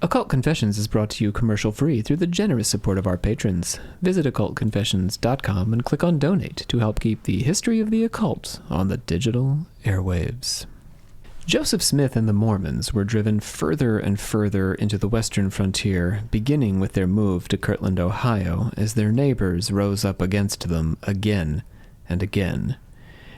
Occult Confessions is brought to you commercial-free through the generous support of our patrons. Visit occultconfessions.com and click on Donate to help keep the history of the occult on the digital airwaves. Joseph Smith and the Mormons were driven further and further into the western frontier, beginning with their move to Kirtland, Ohio, as their neighbors rose up against them again and again.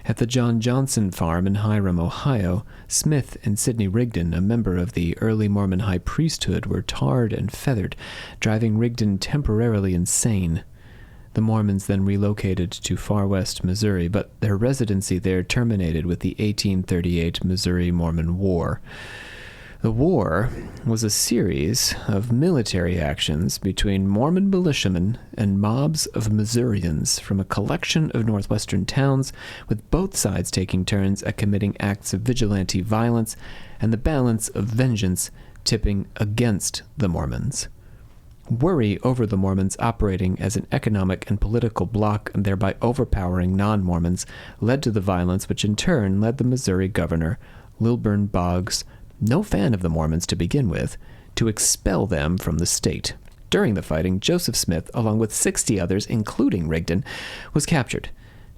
At the John Johnson farm in Hiram, Ohio, Smith and Sidney Rigdon, a member of the early Mormon high priesthood, were tarred and feathered, driving Rigdon temporarily insane. The Mormons then relocated to far west Missouri, but their residency there terminated with the 1838 Missouri-Mormon War. The war was a series of military actions between Mormon militiamen and mobs of Missourians from a collection of northwestern towns, with both sides taking turns at committing acts of vigilante violence and the balance of vengeance tipping against the Mormons. Worry over the Mormons operating as an economic and political bloc and thereby overpowering non-Mormons led to the violence, which in turn led the Missouri governor, Lilburn Boggs, no fan of the Mormons to begin with, to expel them from the state. During the fighting, Joseph Smith, along with 60 others, including Rigdon, was captured,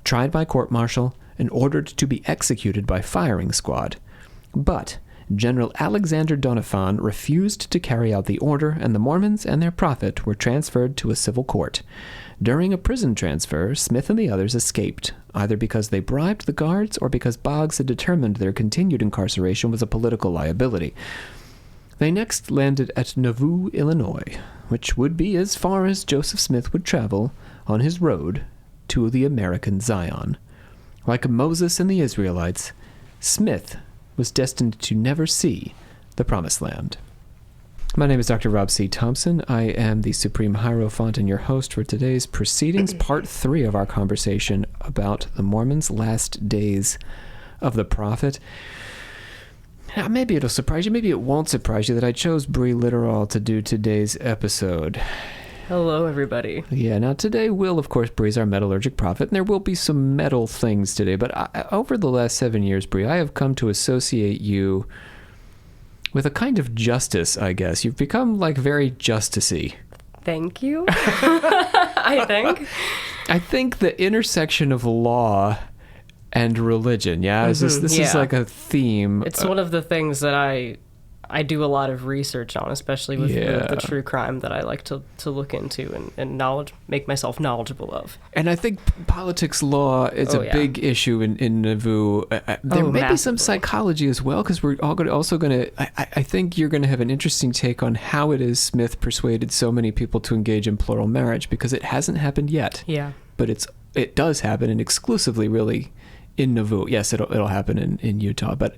tried by court-martial, and ordered to be executed by firing squad. But General Alexander Doniphan refused to carry out the order, and the Mormons and their prophet were transferred to a civil court. During a prison transfer, Smith and the others escaped, either because they bribed the guards or because Boggs had determined their continued incarceration was a political liability. They next landed at Nauvoo, Illinois, which would be as far as Joseph Smith would travel on his road to the American Zion. Like Moses and the Israelites, Smith was destined to never see the Promised Land. My name is Dr. Rob C. Thompson. I am the Supreme Hierophant and your host for today's proceedings, part 3 of our conversation about the Mormons' last days of the prophet. Now, maybe it'll surprise you, maybe it won't surprise you that I chose Bree Litterall to do today's episode. Hello, everybody. Yeah, now today will, of course, Bree's our metallurgic prophet, and there will be some metal things today, but over the last 7 years, Bree, I have come to associate you with a kind of justice, I guess. You've become, like, very justice-y. Thank you. I think the intersection of law and religion, yeah? This is like a theme. It's one of the things that I do a lot of research on, especially with the true crime that I like to look into and make myself knowledgeable of. And I think politics law is a big issue in Nauvoo. There may be some psychology as well, because we're also going to, I think you're going to have an interesting take on how it is Smith persuaded so many people to engage in plural marriage, because it hasn't happened yet. Yeah. But it does happen, and exclusively really in Nauvoo. Yes, it'll happen in Utah, but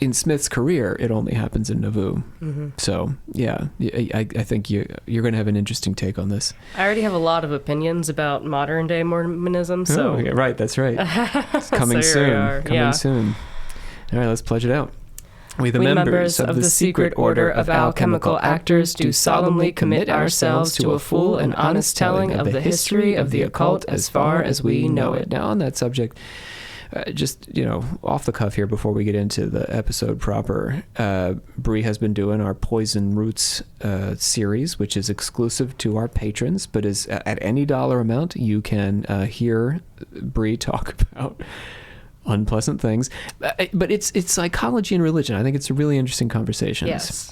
in Smith's career, it only happens in Nauvoo. Mm-hmm. So, yeah, I think you're going to have an interesting take on this. I already have a lot of opinions about modern-day Mormonism, so... Oh, yeah, right, that's right. It's coming soon. Coming soon. All right, let's pledge it out. We, the members of the secret order of alchemical actors, do solemnly commit ourselves to a full and honest telling of the history of the occult as far as we know it. Now, on that subject, just, off the cuff here before we get into the episode proper, Bree has been doing our Poison Roots series, which is exclusive to our patrons, but is at any dollar amount, you can hear Bree talk about unpleasant things, but it's psychology and religion. I think it's a really interesting conversation. Yes.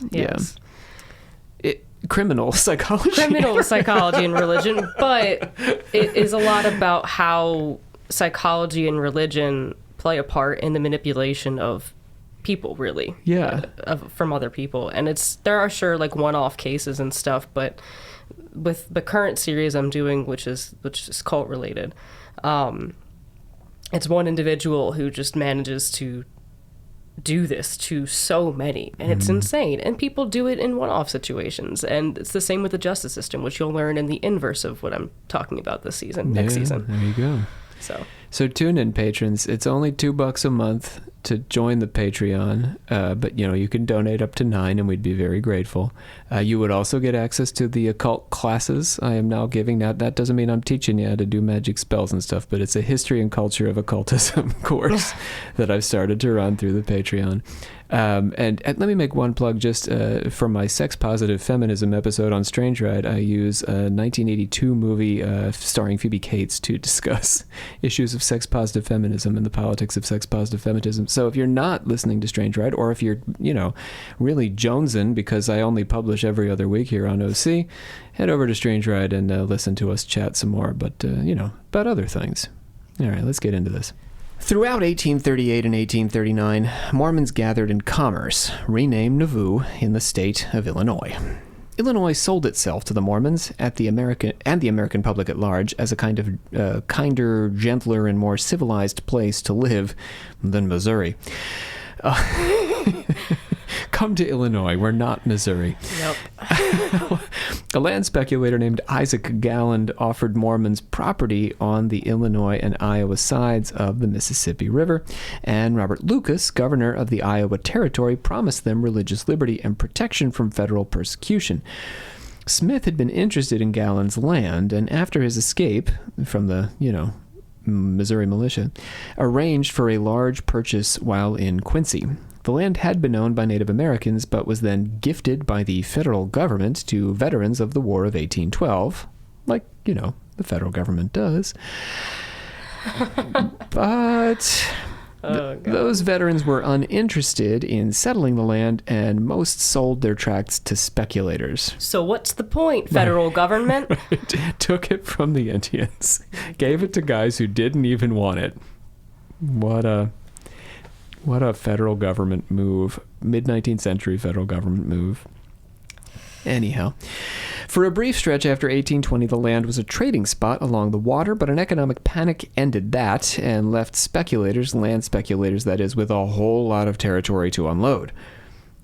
Criminal psychology and religion, but it is a lot about how psychology and religion play a part in the manipulation of people, really. Yeah. From other people, and there are sure like one-off cases and stuff, but with the current series I'm doing, which is cult related, it's one individual who just manages to do this to so many, and it's insane. And people do it in one-off situations, and it's the same with the justice system, which you'll learn in the inverse of what I'm talking about next season. There you go. So tune in, patrons. It's only $2 a month. to join the Patreon, but you can donate up to $9 and we'd be very grateful. You would also get access to the occult classes I am now giving. Now, that doesn't mean I'm teaching you how to do magic spells and stuff, but it's a history and culture of occultism course that I've started to run through the Patreon. And let me make one plug just for my sex-positive feminism episode on Strange Ride. I use a 1982 movie starring Phoebe Cates to discuss issues of sex-positive feminism and the politics of sex-positive feminism. So if you're not listening to Strange Ride, or if you're, really jonesing because I only publish every other week here on OC, head over to Strange Ride and listen to us chat some more, but, about other things. All right, let's get into this. Throughout 1838 and 1839, Mormons gathered in Commerce, renamed Nauvoo, in the state of Illinois. Illinois sold itself to the Mormons and the American public at large as a kind of kinder, gentler, and more civilized place to live than Missouri. Come to Illinois. We're not Missouri. Yep. A land speculator named Isaac Galland offered Mormons property on the Illinois and Iowa sides of the Mississippi River, and Robert Lucas, governor of the Iowa Territory, promised them religious liberty and protection from federal persecution. Smith had been interested in Galland's land, and after his escape from the, Missouri militia, arranged for a large purchase while in Quincy. The land had been owned by Native Americans, but was then gifted by the federal government to veterans of the War of 1812, like, the federal government does. But those veterans were uninterested in settling the land, and most sold their tracts to speculators. So what's the point, federal government? Right. Took it from the Indians, gave it to guys who didn't even want it. What a federal government move. Mid-19th century federal government move. Anyhow, for a brief stretch after 1820, the land was a trading spot along the water, but an economic panic ended that and left land speculators, that is, with a whole lot of territory to unload.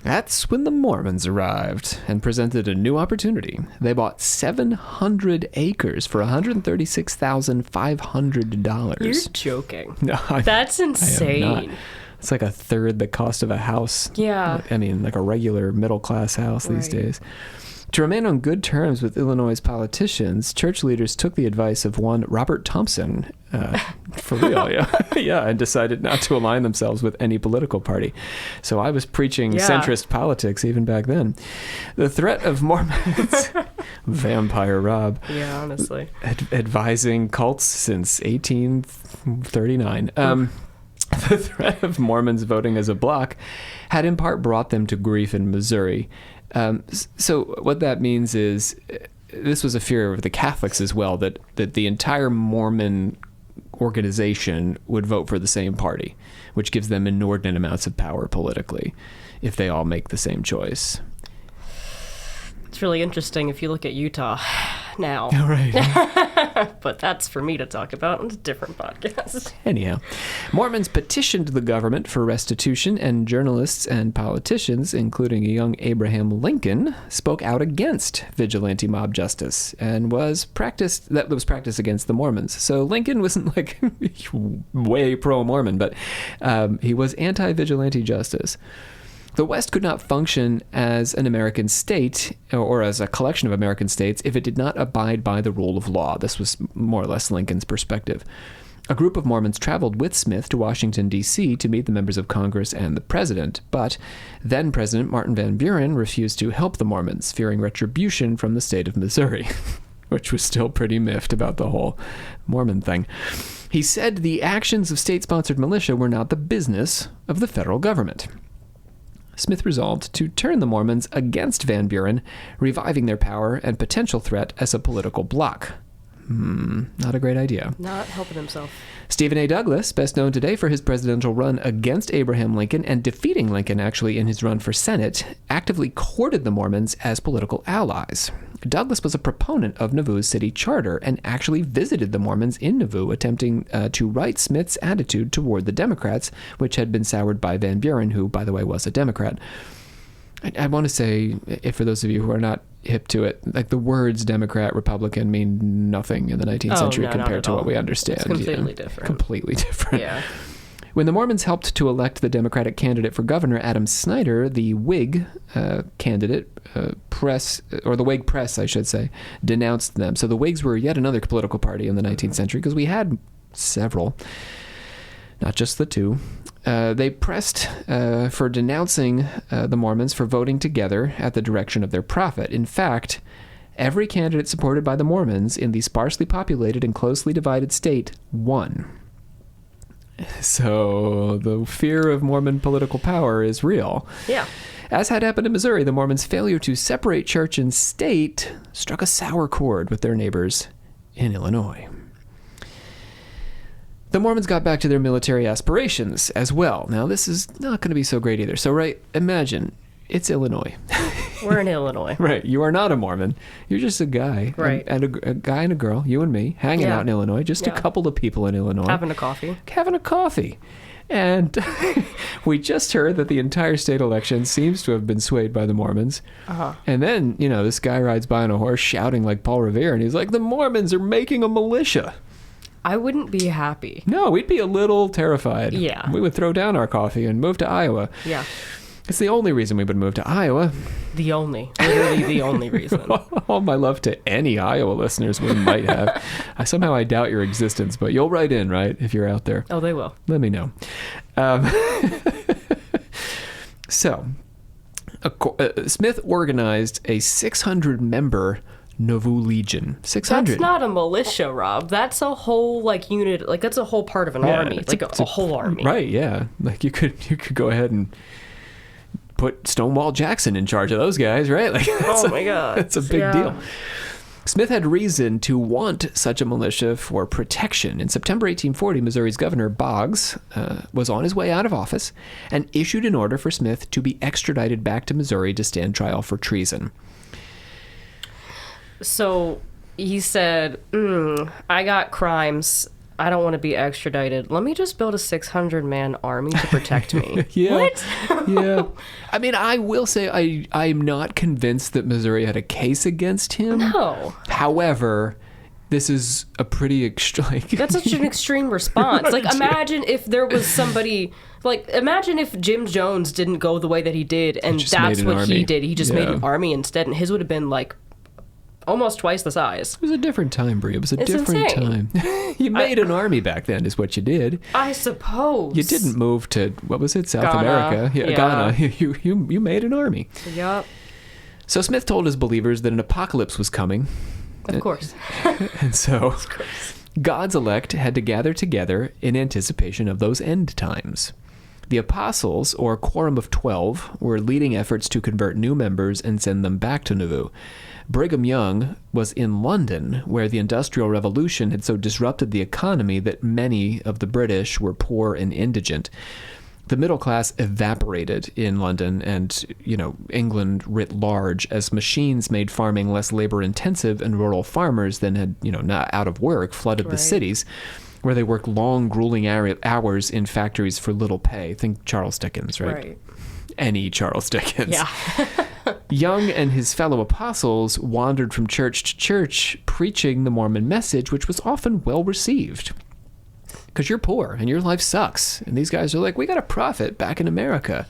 That's when the Mormons arrived and presented a new opportunity. They bought 700 acres for $136,500. You're joking. No, that's insane. I am not. It's like a third the cost of a house. Yeah. I mean, like a regular middle-class house these days. To remain on good terms with Illinois' politicians, church leaders took the advice of one Robert Thompson, for real, yeah, and decided not to align themselves with any political party. So I was preaching centrist politics even back then. The threat of Mormons, vampire Rob. Yeah, honestly. Advising cults since 1839. The threat of Mormons voting as a bloc had in part brought them to grief in Missouri. So what that means is this was a fear of the Catholics as well, that the entire Mormon organization would vote for the same party, which gives them inordinate amounts of power politically if they all make the same choice. It's really interesting if you look at Utah now. Oh, right. But that's for me to talk about on a different podcast. Anyhow, Mormons petitioned the government for restitution, and journalists and politicians, including a young Abraham Lincoln, spoke out against vigilante mob justice and was practiced against the Mormons. So Lincoln wasn't like way pro-Mormon, but he was anti-vigilante justice. The West could not function as an American state or as a collection of American states if it did not abide by the rule of law. This was more or less Lincoln's perspective. A group of Mormons traveled with Smith to Washington, D.C. to meet the members of Congress and the president, but then-President Martin Van Buren refused to help the Mormons, fearing retribution from the state of Missouri, which was still pretty miffed about the whole Mormon thing. He said the actions of state-sponsored militia were not the business of the federal government. Smith resolved to turn the Mormons against Van Buren, reviving their power and potential threat as a political bloc. Not a great idea. Not helping himself. Stephen A. Douglas, best known today for his presidential run against Abraham Lincoln and defeating Lincoln actually in his run for Senate, actively courted the Mormons as political allies. Douglas was a proponent of Nauvoo's city charter and actually visited the Mormons in Nauvoo, attempting to right Smith's attitude toward the Democrats, which had been soured by Van Buren, who, by the way, was a Democrat. I want to say, if for those of you who are not hip to it, like the words Democrat, Republican mean nothing in the 19th century compared to what we understand. It's completely different. Completely different. Yeah. When the Mormons helped to elect the Democratic candidate for governor, Adam Snyder, the Whig candidate, the Whig press, I should say, denounced them. So the Whigs were yet another political party in the 19th century, because we had several, not just the two. They pressed for denouncing the Mormons for voting together at the direction of their prophet. In fact, every candidate supported by the Mormons in the sparsely populated and closely divided state won. So the fear of Mormon political power is real. Yeah. As had happened in Missouri, the Mormons' failure to separate church and state struck a sour chord with their neighbors in Illinois. The Mormons got back to their military aspirations as well. Now, this is not going to be so great either. So, imagine it's Illinois. We're in Illinois. Right. You are not a Mormon. You're just a guy. Right. And a guy and a girl, you and me, hanging out in Illinois. Just a couple of people in Illinois. Having a coffee. And we just heard that the entire state election seems to have been swayed by the Mormons. Uh-huh. And then, this guy rides by on a horse shouting like Paul Revere, and he's like, the Mormons are making a militia. I wouldn't be happy. No, we'd be a little terrified. Yeah. We would throw down our coffee and move to Iowa. Yeah. It's the only reason we would move to Iowa. Literally the only reason. All my love to any Iowa listeners we might have. I doubt your existence, but you'll write in, right, if you're out there. Oh, they will. Let me know. So, Smith organized a 600-member Nauvoo Legion. 600. That's not a militia, Rob. That's a whole unit. That's a whole part of an army. It's a whole army. Right? Yeah. You could go ahead and put Stonewall Jackson in charge of those guys, right? Oh my God, that's a big deal. Smith had reason to want such a militia for protection. In September 1840, Missouri's Governor Boggs was on his way out of office and issued an order for Smith to be extradited back to Missouri to stand trial for treason. So he said, I got crimes. I don't want to be extradited. Let me just build a 600-man army to protect me. Yeah. What? Yeah. I mean, I will say I'm not convinced that Missouri had a case against him. No. However, this is a pretty that's such an extreme response. Imagine if there was somebody... imagine if Jim Jones didn't go the way that he did, and that's what he did. He just made an army instead, and his would have been, almost twice the size. It was a different time, Brie. It was a different time. You made an army back then, is what you did. I suppose. You didn't move to, what was it, South Ghana. America? Yeah, Ghana. You made an army. Yep. So Smith told his believers that an apocalypse was coming. Of course. And so God's elect had to gather together in anticipation of those end times. The apostles, or Quorum of 12, were leading efforts to convert new members and send them back to Nauvoo. Brigham Young was in London, where the Industrial Revolution had so disrupted the economy that many of the British were poor and indigent. The middle class evaporated in London and, England writ large, as machines made farming less labor-intensive, and rural farmers then had, not out of work, flooded the cities, where they worked long, grueling hours in factories for little pay. Think Charles Dickens, right? Any Charles Dickens. Yeah. Young and his fellow apostles wandered from church to church, preaching the Mormon message, which was often well received. Because you're poor and your life sucks. And these guys are like, we got a prophet back in America.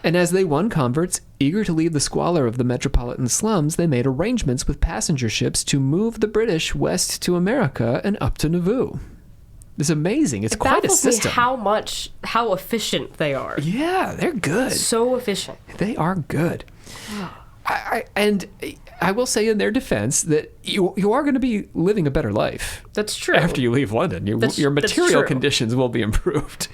And as they won converts, eager to leave the squalor of the metropolitan slums, they made arrangements with passenger ships to move the British west to America and up to Nauvoo. It's amazing. It's quite a system. How efficient they are. Yeah, they're good. So efficient. They are good. I will say in their defense that you are going to be living a better life. That's true. After you leave London, your material conditions will be improved.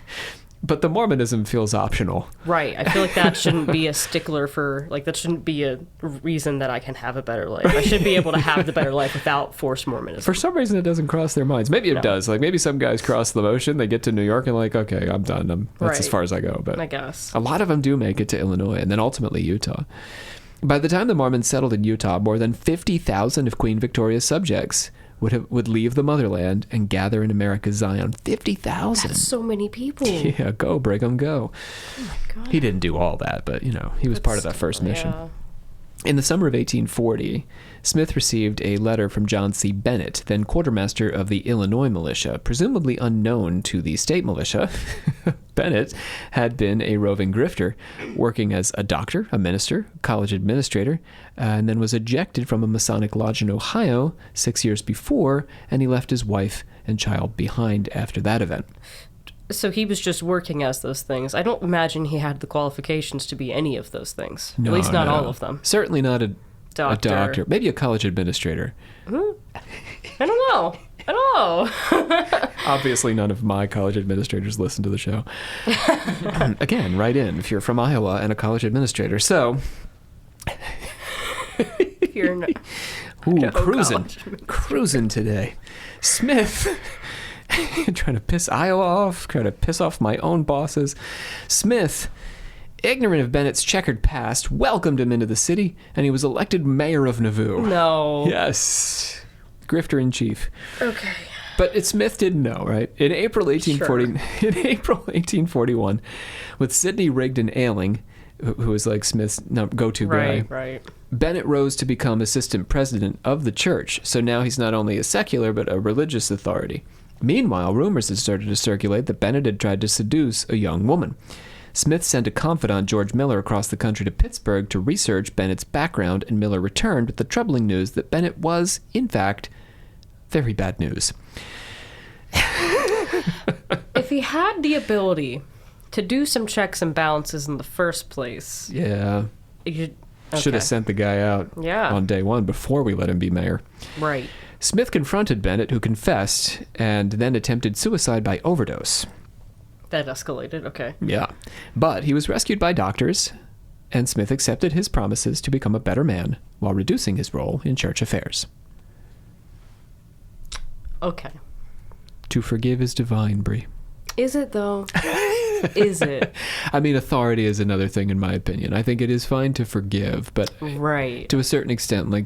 But the Mormonism feels optional. Right. I feel like that shouldn't be a stickler for, that shouldn't be a reason that I can have a better life. I should be able to have the better life without forced Mormonism. For some reason, it doesn't cross their minds. Maybe it does. Maybe some guys cross the ocean, they get to New York and okay, I'm done. That's as far as I go. But I guess. A lot of them do make it to Illinois and then ultimately Utah. By the time the Mormons settled in Utah, more than 50,000 of Queen Victoria's subjects would leave the motherland and gather in America's Zion. 50,000. That's so many people. Yeah, go, Brigham, go. Oh my God. He didn't do all that, but, he was part of that first mission. Yeah. In the summer of 1840, Smith received a letter from John C. Bennett, then quartermaster of the Illinois militia, presumably unknown to the state militia. Bennett had been a roving grifter, working as a doctor, a minister, college administrator, and then was ejected from a Masonic lodge in Ohio 6 years before, and he left his wife and child behind after that event. So he was just working as those things. I don't imagine he had the qualifications to be any of those things. No, At least not no. all of them. Certainly not a doctor. Maybe a college administrator. I don't know. I don't know. Obviously, none of my college administrators listen to the show. Again, write in if you're from Iowa and a college administrator. So, You're no cruising today. Smith, trying to piss Iowa off, trying to piss off my own bosses. Smith, ignorant of Bennett's checkered past, welcomed him into the city, and he was elected mayor of Nauvoo. No. Yes. Grifter in chief. Okay. But Smith didn't know, right? In April 1841, with Sidney Rigdon Ailing, who was like Smith's go-to guy, Right. Bennett rose to become assistant president of the church. So now he's not only a secular, but a religious authority. Meanwhile, rumors had started to circulate that Bennett had tried to seduce a young woman. Smith sent a confidant, George Miller, across the country to Pittsburgh to research Bennett's background, and Miller returned with the troubling news that Bennett was, in fact, very bad news. If he had the ability to do some checks and balances in the first place... Yeah. Should have sent the guy out on day one before we let him be mayor. Right. Smith confronted Bennett, who confessed, and then attempted suicide by overdose. That escalated, okay. Yeah. But he was rescued by doctors, and Smith accepted his promises to become a better man while reducing his role in church affairs. Okay. To forgive is divine, Brie. Is it, though? Is it? I mean, authority is another thing, in my opinion. I think it is fine to forgive, but right. To a certain extent, like,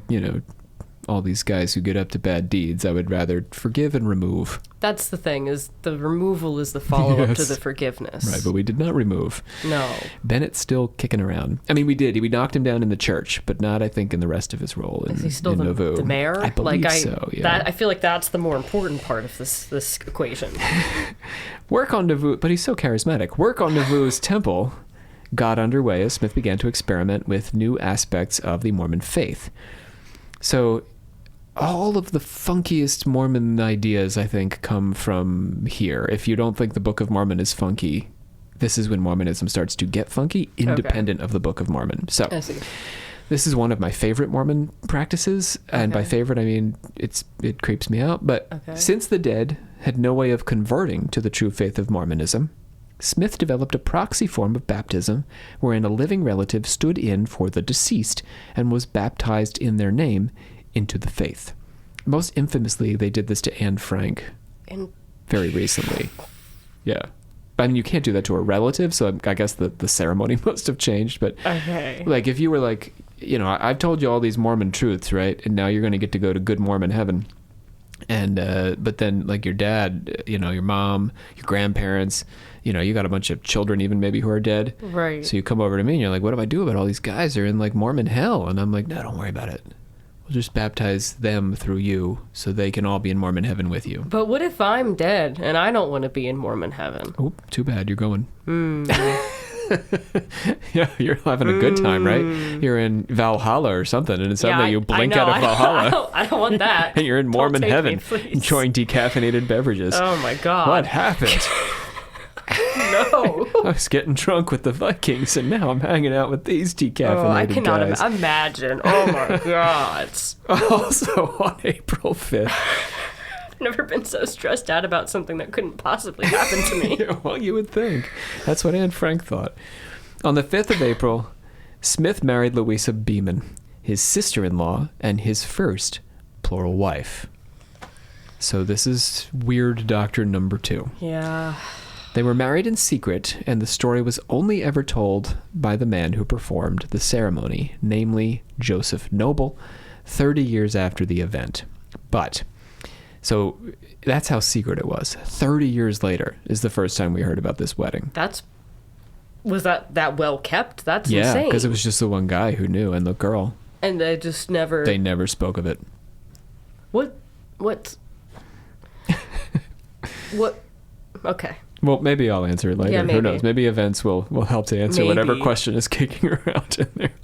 all these guys who get up to bad deeds, I would rather forgive and remove. That's the thing, is the removal is the follow-up to the forgiveness. Right, but we did not remove. No. Bennett's still kicking around. I mean, we did. We knocked him down in the church, but not, I think, in the rest of his role in, is he still Nauvoo. The mayor? I believe so, yeah. I feel like that's the more important part of this equation. Work on Nauvoo, but he's so charismatic. Work on Nauvoo's temple got underway as Smith began to experiment with new aspects of the Mormon faith. So all of the funkiest Mormon ideas, I think, come from here. If you don't think the Book of Mormon is funky, this is when Mormonism starts to get funky, independent of the Book of Mormon. So I see. This is one of my favorite Mormon practices, and by favorite I mean it creeps me out. But since the dead had no way of converting to the true faith of Mormonism, Smith developed a proxy form of baptism wherein a living relative stood in for the deceased and was baptized in their name into the faith. Most infamously, they did this to Anne Frank very recently. Yeah. I mean, you can't do that to a relative, so I guess the ceremony must have changed. But like, if you were like, I've told you all these Mormon truths, right? And now you're going to get to go to good Mormon heaven. And but then, like, your dad, your mom, your grandparents, you got a bunch of children even maybe who are dead. Right. So you come over to me and you're like, what do I do about all these guys who are in, like, Mormon hell? And I'm like, no, don't worry about it. We'll just baptize them through you so they can all be in Mormon heaven with you. But what if I'm dead and I don't want to be in Mormon heaven? Oh, too bad. You're going. Yeah, you're having a good time, right? You're in Valhalla or something, and suddenly you blink out of Valhalla. I don't want that. And you're in Mormon heaven, me, enjoying decaffeinated beverages. Oh my God. What happened? No. I was getting drunk with the Vikings, and now I'm hanging out with these decaffeinated I cannot guys. imagine. Oh my God. Also on April 5th. I've never been so stressed out about something that couldn't possibly happen to me. Yeah, well, you would think. That's what Anne Frank thought. On the 5th of April, Smith married Louisa Beeman, his sister-in-law, and his first plural wife. So this is weird doctrine number 2. Yeah. They were married in secret, and the story was only ever told by the man who performed the ceremony, namely Joseph Noble, 30 years after the event. But, so that's how secret it was. 30 years later is the first time we heard about this wedding. Was that well kept? That's insane. insane. Yeah, because it was just the one guy who knew, and the girl. And they just never... They never spoke of it. What? Okay. Well, maybe I'll answer it later. Yeah, maybe. Who knows? Maybe events will help to answer whatever question is kicking around in there.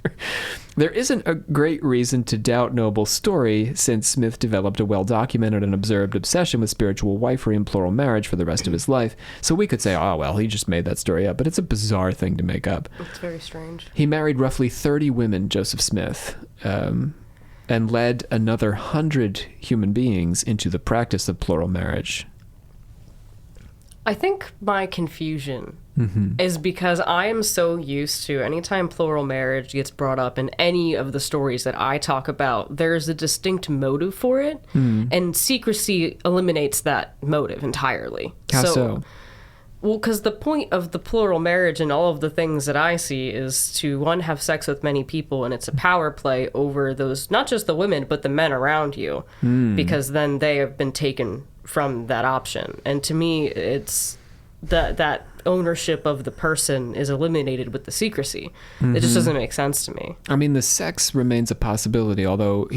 There isn't a great reason to doubt Noble's story, since Smith developed a well-documented and observed obsession with spiritual wifery and plural marriage for the rest of his life. So we could say, oh, well, he just made that story up. But it's a bizarre thing to make up. It's very strange. He married roughly 30 women, Joseph Smith, and led another 100 human beings into the practice of plural marriage. I think my confusion is because I am so used to anytime plural marriage gets brought up in any of the stories that I talk about, there's a distinct motive for it, and secrecy eliminates that motive entirely. How so? Well, because the point of the plural marriage and all of the things that I see is to, one, have sex with many people, and it's a power play over those, not just the women, but the men around you, because then they have been taken from that option. And to me, it's that ownership of the person is eliminated with the secrecy. It just doesn't make sense to me. I mean, the sex remains a possibility, although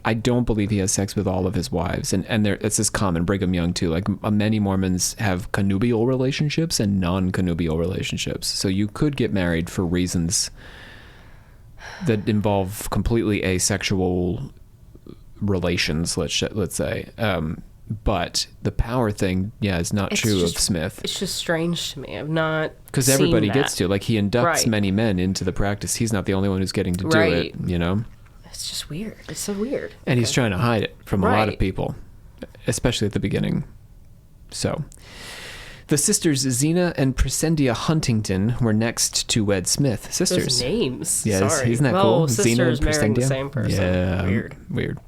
I don't believe he has sex with all of his wives. And it's as common, Brigham Young too. Like, many Mormons have connubial relationships and non-connubial relationships. So you could get married for reasons that involve completely asexual relations, let's say. But the power thing, is not true of Smith. It's just strange to me. I've not because everybody gets to. Like, he inducts many men into the practice. He's not the only one who's getting to do it, you know? It's just weird. It's so weird. And he's trying to hide it from a lot of people, especially at the beginning. So, the sisters Zena and Presendia Huntington were next to wed Smith. Sisters. Those names. Yes, sorry. isn't that cool? Sisters marrying the same person. Yeah. Weird.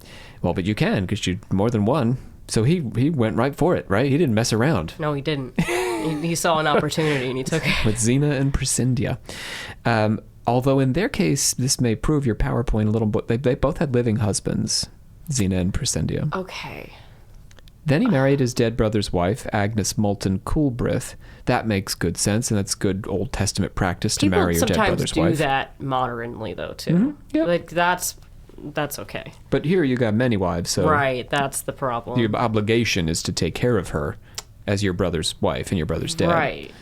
Well, but you can, because you're more than one. So he went right for it, right? He didn't mess around. No, he didn't. He saw an opportunity and he took it. With Zena and Presendia. Although in their case, this may prove your PowerPoint a little bit. They both had living husbands, Zena and Presendia. Okay. Then he married his dead brother's wife, Agnes Moulton Coolbrith. That makes good sense, and that's good Old Testament practice to marry your dead brother's wife. People sometimes do that modernly, though, too. Yep. Like, that's okay. But here you got many wives, so... Right, that's the problem. Your obligation is to take care of her as your brother's wife and your brother's dad. Right.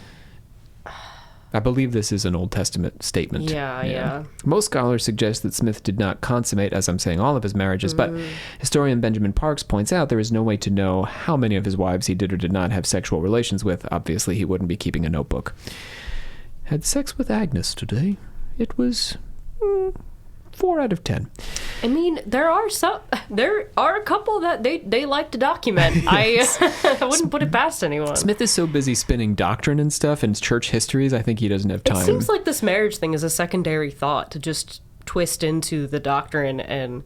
I believe this is an Old Testament statement. Yeah. Most scholars suggest that Smith did not consummate, as I'm saying, all of his marriages, but historian Benjamin Parks points out there is no way to know how many of his wives he did or did not have sexual relations with. Obviously, he wouldn't be keeping a notebook. Had sex with Agnes today. It was 4 out of 10. I mean, there are a couple that they like to document. Yes. I wouldn't put it past anyone. Smith is so busy spinning doctrine and stuff and church histories, I think he doesn't have time. It seems like this marriage thing is a secondary thought to just twist into the doctrine and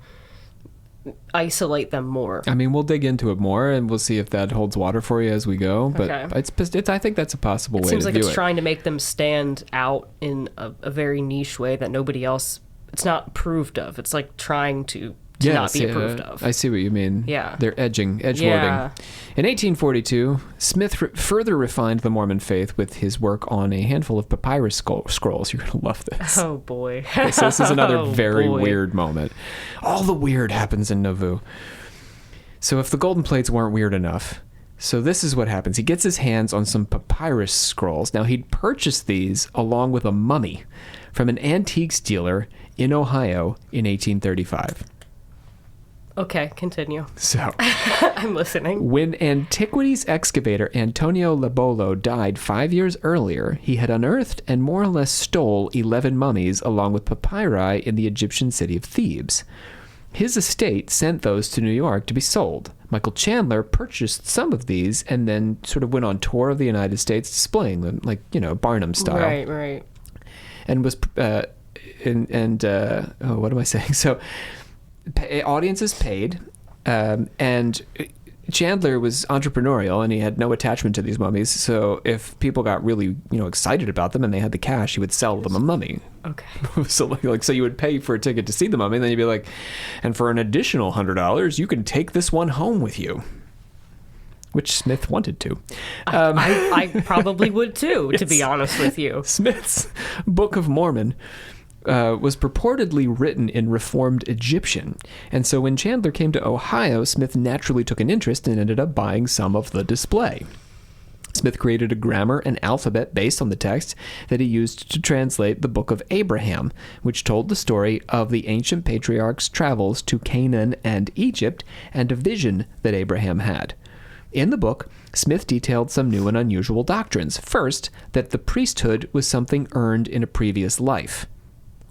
isolate them more. I mean, we'll dig into it more and we'll see if that holds water for you as we go. But it's I think that's a possible way to do it. It seems like it's trying to make them stand out in a very niche way that nobody else... It's not approved of. It's like trying to not be approved of. I see what you mean. Yeah. They're edge-loading. In 1842, Smith further refined the Mormon faith with his work on a handful of papyrus scrolls. You're going to love this. Oh, boy. Okay, so this is another very weird moment. All the weird happens in Nauvoo. So if the golden plates weren't weird enough... So this is what happens. He gets his hands on some papyrus scrolls. Now, he'd purchased these along with a mummy from an antiques dealer in Ohio in 1835. Okay, continue. So, I'm listening. When antiquities excavator Antonio Labolo died 5 years earlier, he had unearthed and more or less stole 11 mummies along with papyri in the Egyptian city of Thebes. His estate sent those to New York to be sold. Michael Chandler purchased some of these and then sort of went on tour of the United States displaying them, like, Barnum style. Right. And was, what am I saying? So, audiences paid, and Chandler was entrepreneurial and he had no attachment to these mummies. So if people got really, excited about them and they had the cash, he would sell them a mummy. Okay. So you would pay for a ticket to see the mummy, and then you'd be like, and for an additional $100, you can take this one home with you. Which Smith wanted to. I probably would too, yes. To be honest with you. Smith's Book of Mormon was purportedly written in Reformed Egyptian. And so when Chandler came to Ohio, Smith naturally took an interest and ended up buying some of the display. Smith created a grammar and alphabet based on the text that he used to translate the Book of Abraham, which told the story of the ancient patriarch's travels to Canaan and Egypt and a vision that Abraham had. In the book, Smith detailed some new and unusual doctrines. First, that the priesthood was something earned in a previous life.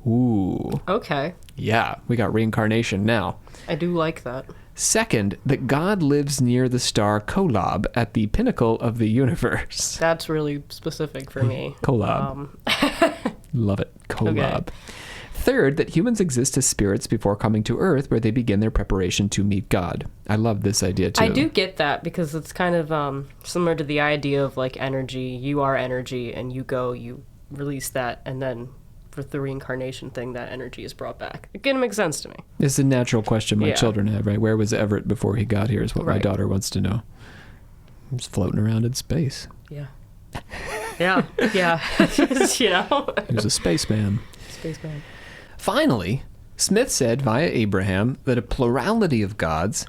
Ooh. Okay. Yeah, we got reincarnation now. I do like that. Second, that God lives near the star Kolob at the pinnacle of the universe. That's really specific for me. Kolob. Love it. Kolob. Okay. Third, that humans exist as spirits before coming to Earth, where they begin their preparation to meet God. I love this idea, too. I do get that, because it's kind of similar to the idea of, like, energy. You are energy, and you go, you release that, and then with the reincarnation thing, that energy is brought back. It kind of makes sense to me. It's a natural question my children have, right? Where was Everett before he got here is what my daughter wants to know. He's floating around in space. Yeah. Yeah. You know? He was a spaceman. Spaceman. Finally, Smith said via Abraham that a plurality of gods,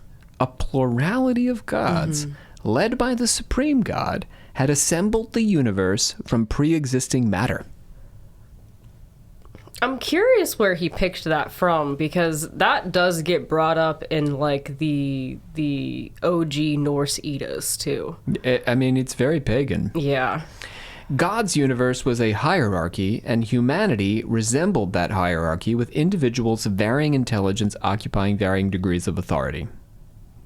led by the supreme God, had assembled the universe from pre-existing matter. I'm curious where he picked that from, because that does get brought up in, like, the OG Norse Eddas, too. I mean, it's very pagan. Yeah. God's universe was a hierarchy, and humanity resembled that hierarchy, with individuals of varying intelligence occupying varying degrees of authority.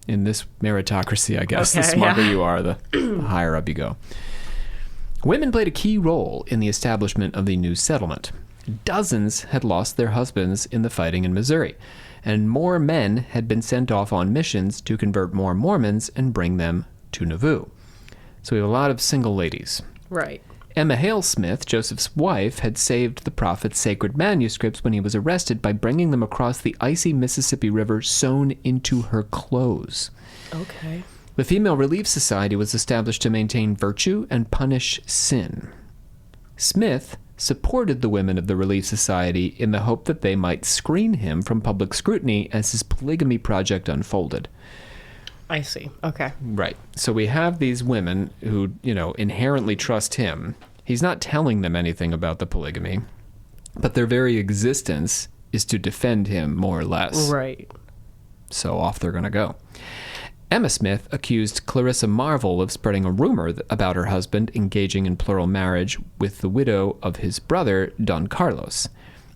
In this meritocracy, I guess, the smarter you are, the higher up you go. Women played a key role in the establishment of the new settlement. Dozens had lost their husbands in the fighting in Missouri, and more men had been sent off on missions to convert more Mormons and bring them to Nauvoo. So we have a lot of single ladies. Right. Emma Hale Smith, Joseph's wife, had saved the prophet's sacred manuscripts when he was arrested by bringing them across the icy Mississippi River sewn into her clothes. Okay. The Female Relief Society was established to maintain virtue and punish sin. Smith supported the women of the Relief Society in the hope that they might screen him from public scrutiny as his polygamy project unfolded. I see. Okay. Right. So we have these women who, inherently trust him. He's not telling them anything about the polygamy, but their very existence is to defend him, more or less. Right. So off they're going to go. Emma Smith accused Clarissa Marvel of spreading a rumor about her husband engaging in plural marriage with the widow of his brother, Don Carlos.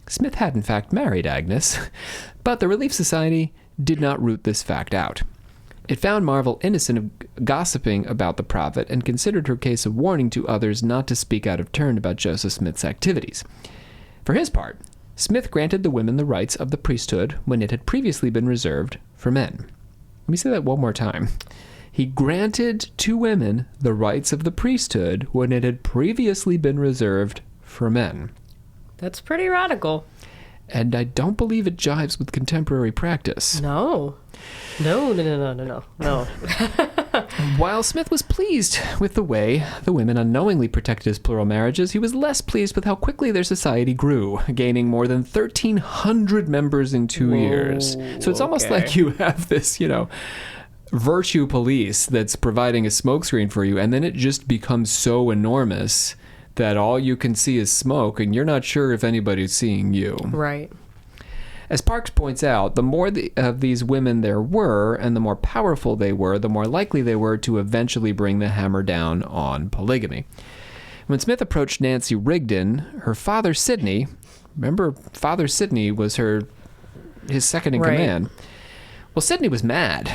Smith had in fact married Agnes, but the Relief Society did not root this fact out. It found Marvel innocent of gossiping about the prophet and considered her case a warning to others not to speak out of turn about Joseph Smith's activities. For his part, Smith granted the women the rights of the priesthood when it had previously been reserved for men. Let me say that one more time. He granted to women the rights of the priesthood when it had previously been reserved for men. That's pretty radical. And I don't believe it jives with contemporary practice. No. While Smith was pleased with the way the women unknowingly protected his plural marriages, he was less pleased with how quickly their society grew, gaining more than 1,300 members in 2 years. So it's almost like you have this, virtue police that's providing a smokescreen for you, and then it just becomes so enormous that all you can see is smoke, and you're not sure if anybody's seeing you. Right. As Parks points out, the more of these women there were, and the more powerful they were, the more likely they were to eventually bring the hammer down on polygamy. When Smith approached Nancy Rigdon, her father Sidney, remember Father Sidney was his second in command. Well, Sidney was mad.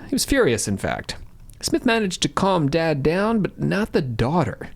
He was furious, in fact. Smith managed to calm Dad down, but not the daughter.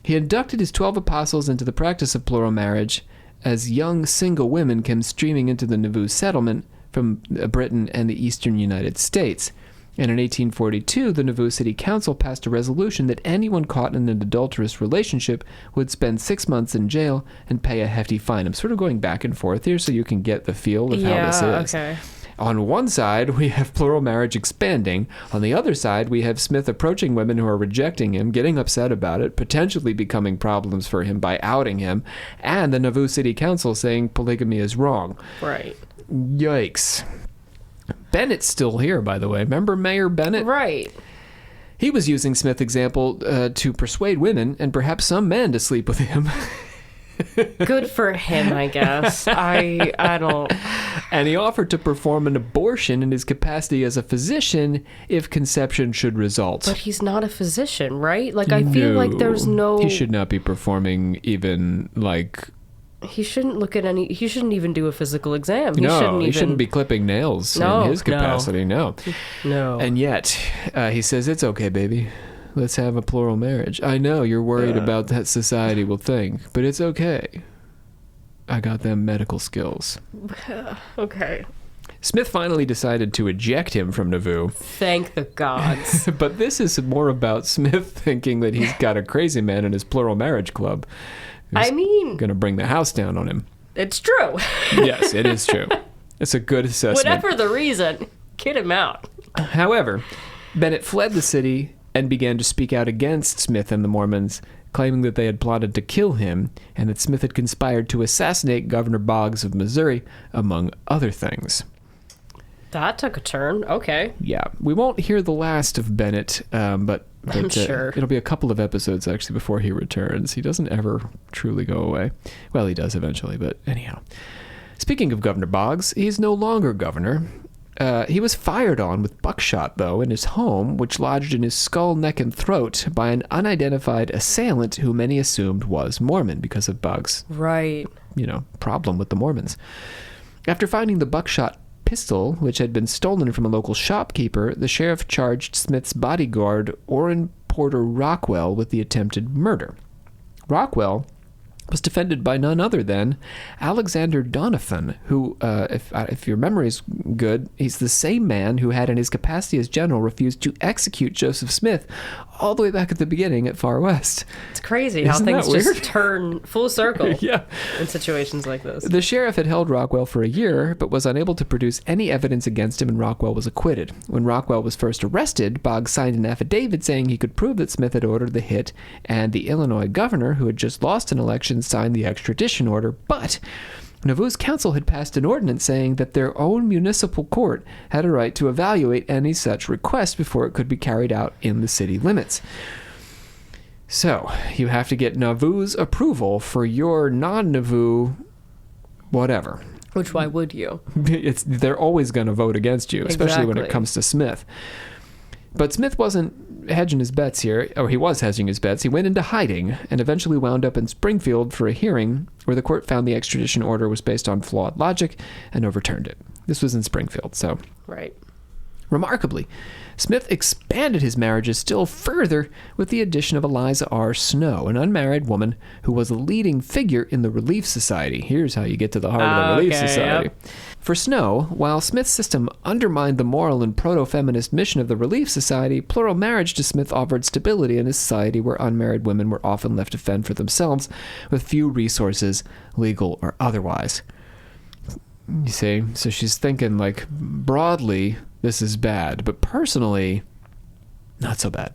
He inducted his 12 apostles into the practice of plural marriage as young single women came streaming into the Nauvoo settlement from Britain and the eastern United States. And in 1842, the Nauvoo City Council passed a resolution that anyone caught in an adulterous relationship would spend 6 months in jail and pay a hefty fine. I'm sort of going back and forth here so you can get the feel of how this is. Okay. On one side, we have plural marriage expanding. On the other side, we have Smith approaching women who are rejecting him, getting upset about it, potentially becoming problems for him by outing him, and the Nauvoo City Council saying polygamy is wrong. Right. Yikes. Bennett's still here, by the way. Remember Mayor Bennett? Right. He was using Smith's example to persuade women and perhaps some men to sleep with him. Good for him, I guess. I don't... And he offered to perform an abortion in his capacity as a physician if conception should result. But he's not a physician, right? Like, I feel like there's no... He should not be performing even, like... He shouldn't look at any... He shouldn't even do a physical exam. He shouldn't be clipping nails in his capacity, no. And yet, he says, it's okay, baby. Let's have a plural marriage. I know you're worried about that society will think, but it's okay. I got them medical skills. Okay. Smith finally decided to eject him from Nauvoo. Thank the gods. But this is more about Smith thinking that he's got a crazy man in his plural marriage club. I mean... going to bring the house down on him. It's true. Yes, it is true. It's a good assessment. Whatever the reason, get him out. However, Bennett fled the city and began to speak out against Smith and the Mormons, claiming that they had plotted to kill him and that Smith had conspired to assassinate Governor Boggs of Missouri, among other things. That took a turn. Okay. Yeah. We won't hear the last of Bennett, but I'm sure. It'll be a couple of episodes, actually, before he returns. He doesn't ever truly go away. Well, he does eventually, but anyhow. Speaking of Governor Boggs, he's no longer governor. He was fired on with buckshot, though, in his home, which lodged in his skull, neck, and throat by an unidentified assailant who many assumed was Mormon because of Boggs' problem with the Mormons. After finding the buckshot pistol, which had been stolen from a local shopkeeper, the sheriff charged Smith's bodyguard, Orrin Porter Rockwell, with the attempted murder. Rockwell was defended by none other than Alexander Doniphan, who, if your memory is good, he's the same man who had, in his capacity as general, refused to execute Joseph Smith all the way back at the beginning at Far West. It's crazy how things just turn full circle in situations like this. The sheriff had held Rockwell for a year, but was unable to produce any evidence against him, and Rockwell was acquitted. When Rockwell was first arrested, Boggs signed an affidavit saying he could prove that Smith had ordered the hit, and the Illinois governor, who had just lost an election, signed the extradition order, but Nauvoo's council had passed an ordinance saying that their own municipal court had a right to evaluate any such request before it could be carried out in the city limits. So, you have to get Nauvoo's approval for your non-Nauvoo whatever. Which, why would you? They're always going to vote against you, especially when it comes to Smith. But Smith wasn't hedging his bets here, or he was hedging his bets. He went into hiding and eventually wound up in Springfield for a hearing where the court found the extradition order was based on flawed logic and overturned it. This was in Springfield, so... Right. Remarkably, Smith expanded his marriages still further with the addition of Eliza R. Snow, an unmarried woman who was a leading figure in the Relief Society. Here's how you get to the heart of the Relief Society. Yep. For Snow, while Smith's system undermined the moral and proto-feminist mission of the Relief Society, plural marriage to Smith offered stability in a society where unmarried women were often left to fend for themselves with few resources, legal or otherwise. You see? So she's thinking, like, broadly, this is bad, but personally, not so bad.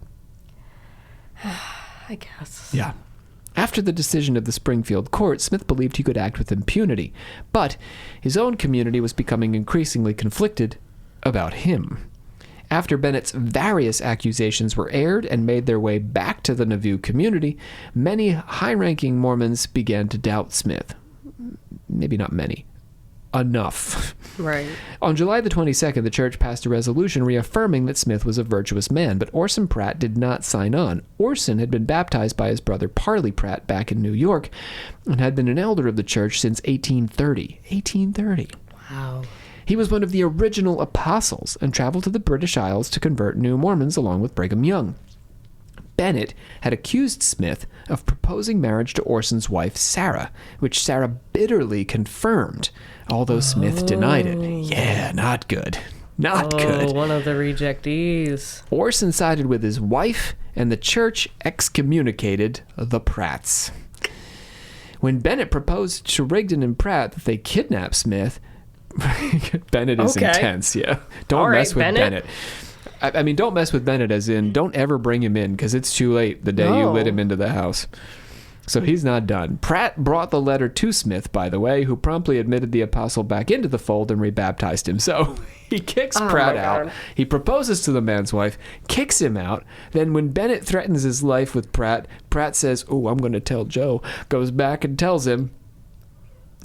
I guess. Yeah. After the decision of the Springfield court, Smith believed he could act with impunity, but his own community was becoming increasingly conflicted about him. After Bennett's various accusations were aired and made their way back to the Nauvoo community, many high-ranking Mormons began to doubt Smith. Maybe not many. Enough. Right. On July the 22nd, the church passed a resolution reaffirming that Smith was a virtuous man, but Orson Pratt did not sign on. Orson had been baptized by his brother Parley Pratt back in New York and had been an elder of the church since 1830. 1830. Wow. He was one of the original apostles and traveled to the British Isles to convert new Mormons along with Brigham Young. Bennett had accused Smith of proposing marriage to Orson's wife, Sarah, which Sarah bitterly confirmed, although Smith denied it. Yeah, not good. Not good. One of the rejectees. Orson sided with his wife, and the church excommunicated the Pratts. When Bennett proposed to Rigdon and Pratt that they kidnap Smith, Bennett is intense, yeah. Don't mess with Bennett. I mean, don't mess with Bennett as in don't ever bring him in because it's too late the day you let him into the house. So he's not done. Pratt brought the letter to Smith, by the way, who promptly admitted the apostle back into the fold and rebaptized him. So he kicks Pratt out. He proposes to the man's wife, kicks him out. Then when Bennett threatens his life with Pratt, Pratt says, "Oh, I'm going to tell Joe." Goes back and tells him.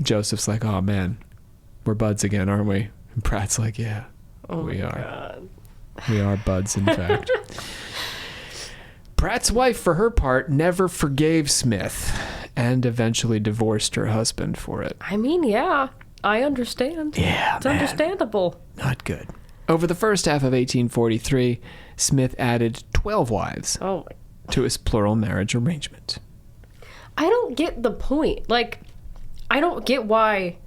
Joseph's like, "Oh, man, we're buds again, aren't we?" And Pratt's like, "Yeah, we are. God. We are buds, in fact." Pratt's wife, for her part, never forgave Smith and eventually divorced her husband for it. I mean, yeah, I understand. Yeah, it's understandable. Not good. Over the first half of 1843, Smith added 12 wives to his plural marriage arrangement. I don't get the point. Like, I don't get why...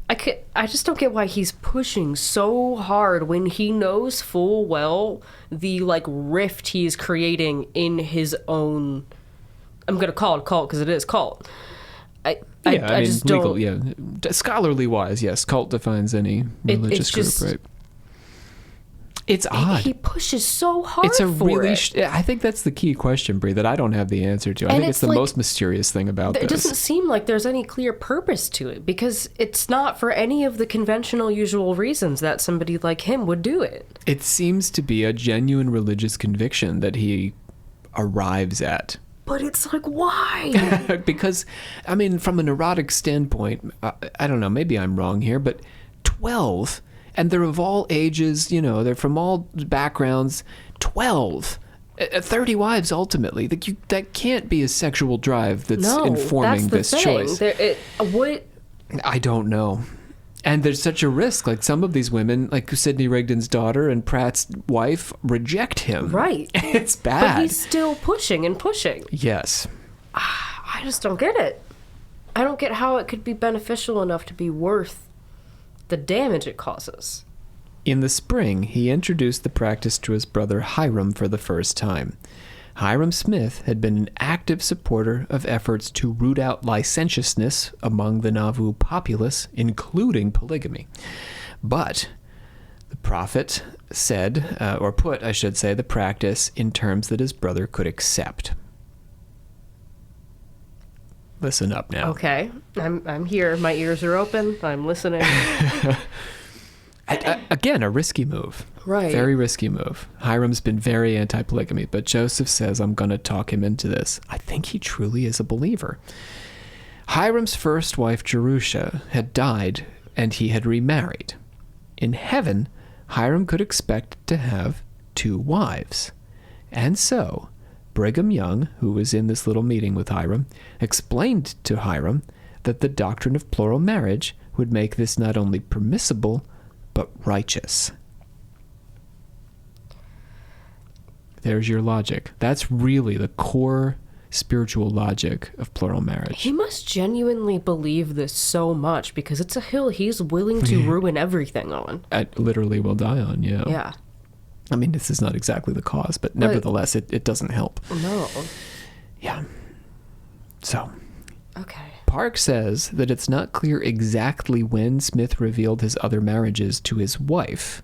I just don't get why he's pushing so hard when he knows full well the, like, rift he's creating in his own... I'm going to call it a cult because it is cult. I mean, just don't... Yeah. Scholarly wise, yes, cult defines any religious group, right? It's odd. He pushes so hard it's a for really it. I think that's the key question, Brie, that I don't have the answer to. I think it's the most mysterious thing about this. It doesn't seem like there's any clear purpose to it because it's not for any of the conventional usual reasons that somebody like him would do it. It seems to be a genuine religious conviction that he arrives at. But it's like, why? Because, I mean, from a neurotic standpoint, I don't know, maybe I'm wrong here, but 12... And they're of all ages, you know, they're from all backgrounds. 12. 30 wives, ultimately. That can't be a sexual drive that's informing this choice. I don't know. And there's such a risk. Like, some of these women, like Sidney Rigdon's daughter and Pratt's wife, reject him. Right. It's bad. But he's still pushing and pushing. Yes. I just don't get it. I don't get how it could be beneficial enough to be worth the damage it causes. In the spring, he introduced the practice to his brother Hiram for the first time. Hiram Smith had been an active supporter of efforts to root out licentiousness among the Nauvoo populace, including polygamy. But the prophet said, or put, I should say, the practice in terms that his brother could accept. Listen up now. Okay, I'm here. My ears are open. I'm listening. Again, a risky move. Right. Very risky move. Hiram's been very anti-polygamy, but Joseph says, I'm going to talk him into this. I think he truly is a believer. Hiram's first wife, Jerusha, had died, and he had remarried. In heaven, Hiram could expect to have 2 wives. And so... Brigham Young, who was in this little meeting with Hiram, explained to Hiram that the doctrine of plural marriage would make this not only permissible, but righteous. There's your logic. That's really the core spiritual logic of plural marriage. He must genuinely believe this so much because it's a hill he's willing to ruin everything on. I literally will die on, yeah. Yeah. I mean, this is not exactly the cause, but nevertheless, it doesn't help. No. Yeah. So. Okay. Park says that it's not clear exactly when Smith revealed his other marriages to his wife,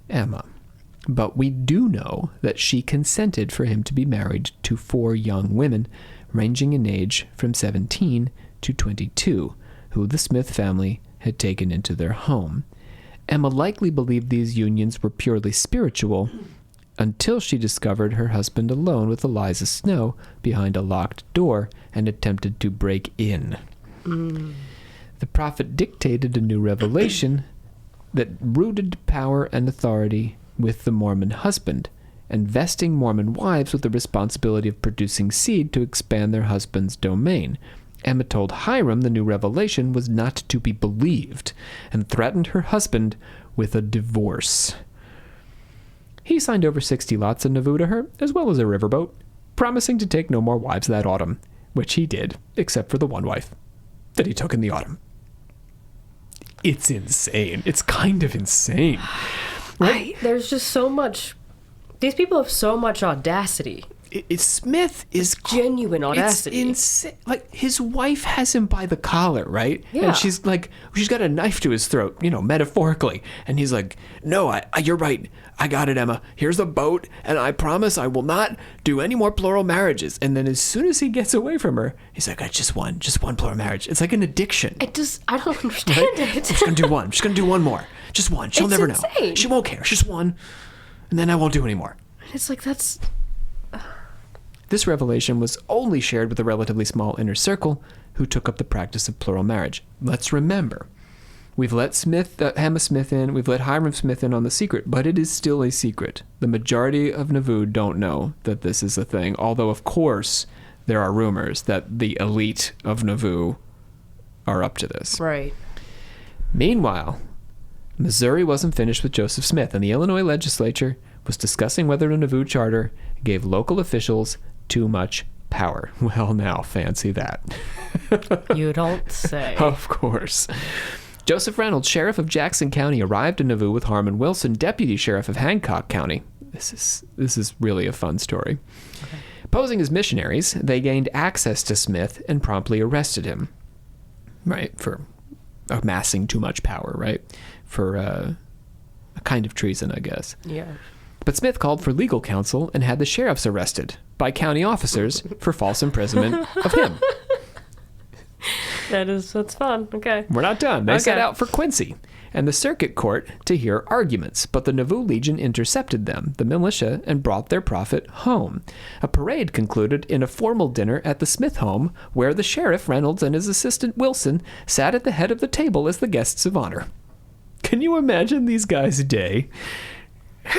Emma. But we do know that she consented for him to be married to 4 young women, ranging in age from 17 to 22, who the Smith family had taken into their home. Emma likely believed these unions were purely spiritual until she discovered her husband alone with Eliza Snow behind a locked door and attempted to break in. The prophet dictated a new revelation that rooted power and authority with the Mormon husband, and vesting Mormon wives with the responsibility of producing seed to expand their husband's domain. Emma told Hiram the new revelation was not to be believed, and threatened her husband with a divorce. He signed over 60 lots in Nauvoo to her, as well as a riverboat, promising to take no more wives that autumn, which he did, except for the one wife that he took in the autumn. It's insane. It's kind of insane. Right? There's just so much... These people have so much audacity. Smith is genuine audacity. It's insane. Like, his wife has him by the collar, right? Yeah. And she's got a knife to his throat, metaphorically. And he's like, no, you're right. I got it, Emma. Here's a boat, and I promise I will not do any more plural marriages. And then as soon as he gets away from her, he's like, just one plural marriage. It's like an addiction. I don't understand it. I'm just going to do one. I'm just going to do one more. Just one. She'll never know. She won't care. Just one. And then I won't do any more. It's like, that's... This revelation was only shared with a relatively small inner circle who took up the practice of plural marriage. Let's remember, we've let Emma Smith in, we've let Hiram Smith in on the secret, but it is still a secret. The majority of Nauvoo don't know that this is a thing, although, of course, there are rumors that the elite of Nauvoo are up to this. Right. Meanwhile, Missouri wasn't finished with Joseph Smith, and the Illinois legislature was discussing whether the Nauvoo charter gave local officials too much power. Well, now, fancy that. You don't say. Of course. Joseph Reynolds, sheriff of Jackson County, arrived in Nauvoo with Harmon Wilson, deputy sheriff of Hancock County. This is really a fun story. Okay. Posing as missionaries, they gained access to Smith and promptly arrested him. Right, for amassing too much power, right? For a kind of treason, I guess. Yeah. But Smith called for legal counsel and had the sheriffs arrested by county officers for false imprisonment of him. That's fun. Okay. We're not done. They set out for Quincy and the circuit court to hear arguments, but the Nauvoo Legion intercepted them, the militia, and brought their prophet home. A parade concluded in a formal dinner at the Smith home, where the sheriff, Reynolds, and his assistant, Wilson, sat at the head of the table as the guests of honor. Can you imagine these guys' day?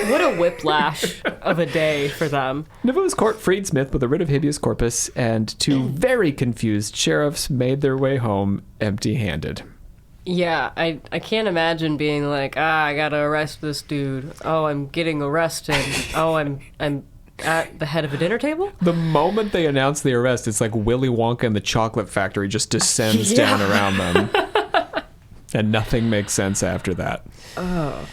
What a whiplash of a day for them. Nauvoo's court freed Smith with a writ of habeas corpus, and two very confused sheriffs made their way home empty-handed. Yeah, I can't imagine being like, I gotta arrest this dude. Oh, I'm getting arrested. Oh, I'm at the head of a dinner table? The moment they announce the arrest, it's like Willy Wonka and the Chocolate Factory just descends down around them. And nothing makes sense after that. Oh.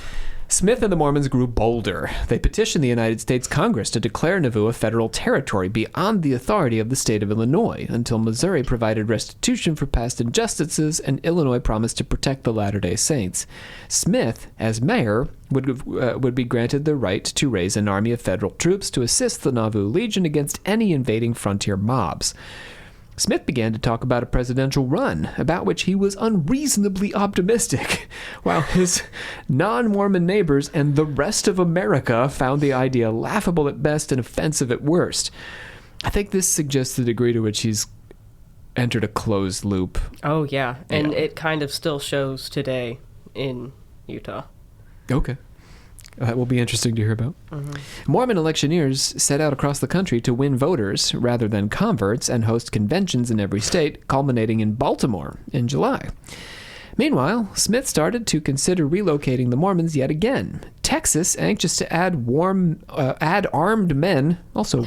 Smith and the Mormons grew bolder. They petitioned the United States Congress to declare Nauvoo a federal territory beyond the authority of the state of Illinois until Missouri provided restitution for past injustices and Illinois promised to protect the Latter-day Saints. Smith, as mayor, would be granted the right to raise an army of federal troops to assist the Nauvoo Legion against any invading frontier mobs. Smith began to talk about a presidential run, about which he was unreasonably optimistic, while his non-Mormon neighbors and the rest of America found the idea laughable at best and offensive at worst. I think this suggests the degree to which he's entered a closed loop. Oh, yeah. And it kind of still shows today in Utah. Okay. That will be interesting to hear about. Mm-hmm. Mormon electioneers set out across the country to win voters rather than converts and host conventions in every state, culminating in Baltimore in July. Meanwhile, Smith started to consider relocating the Mormons yet again. Texas, anxious to add armed men, also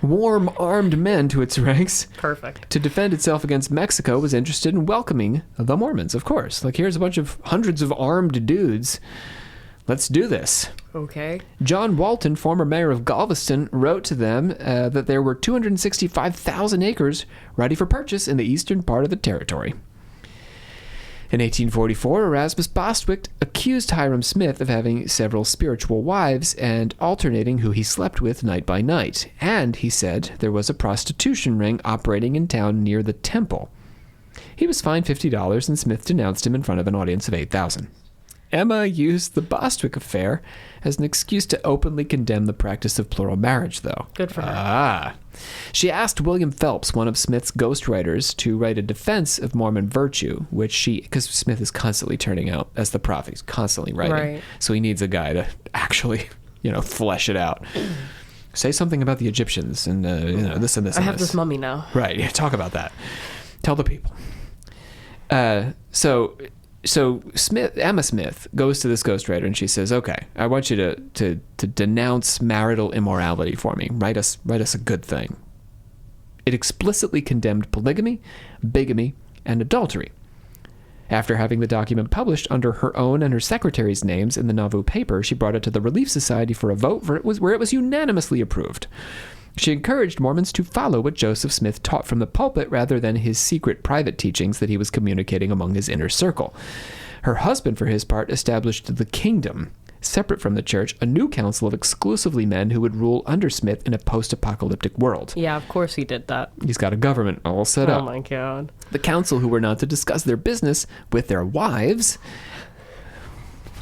warm armed men to its ranks. Perfect. To defend itself against Mexico, was interested in welcoming the Mormons, of course. Like, here's a bunch of hundreds of armed dudes. Let's do this. Okay. John Walton, former mayor of Galveston, wrote to them that there were 265,000 acres ready for purchase in the eastern part of the territory. In 1844, Erasmus Bostwick accused Hiram Smith of having several spiritual wives and alternating who he slept with night by night. And, he said, there was a prostitution ring operating in town near the temple. He was fined $50, and Smith denounced him in front of an audience of 8,000. Emma used the Bostwick affair as an excuse to openly condemn the practice of plural marriage, though. Good for her. She asked William Phelps, one of Smith's ghostwriters, to write a defense of Mormon virtue, because Smith is constantly turning out as the prophet. He's constantly writing. Right. So he needs a guy to actually, flesh it out. Say something about the Egyptians and, this and this. I have this mummy now. Right. Yeah, talk about that. Tell the people. So Emma Smith goes to this ghostwriter and she says, okay, I want you to denounce marital immorality for me. Write us a good thing. It explicitly condemned polygamy, bigamy, and adultery. After having the document published under her own and her secretary's names in the Nauvoo paper, she brought it to the Relief Society for a vote where it was unanimously approved. She encouraged Mormons to follow what Joseph Smith taught from the pulpit rather than his secret private teachings that he was communicating among his inner circle. Her husband, for his part, established the kingdom, separate from the church, a new council of exclusively men who would rule under Smith in a post-apocalyptic world. Yeah, of course he did that. He's got a government all set up. Oh my God. The council, who were not to discuss their business with their wives,